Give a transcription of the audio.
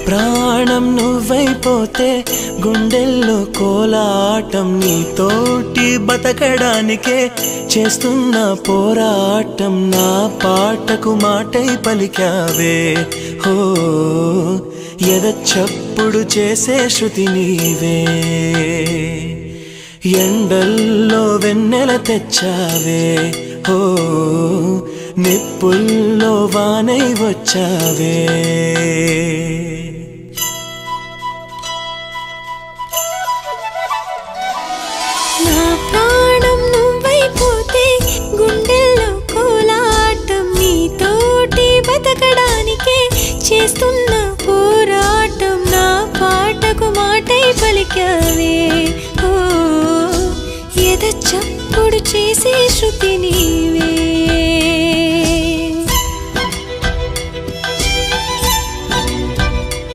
ప్రాణం నువ్వైపోతే గుండెల్లో కోలాటం నీతోటి బతకడానికే చేస్తున్న పోరాటం నా పాటకు మాటై పలికావే హో ఎద చప్పుడు చేసే శృతి నీవే ఎండల్లో వెన్నెల తెచ్చావే హో నిప్పుల్లో వానై వచ్చావే నా ప్రాణం నువ్వైపోతే గుండెల్లో కోలాటం నీతోటి బతకడానికే చేస్తున్న పోరాటం నా పాటకు మాటై పలికావే ఓ ఎద చప్పుడు చేసే శృతి నీవే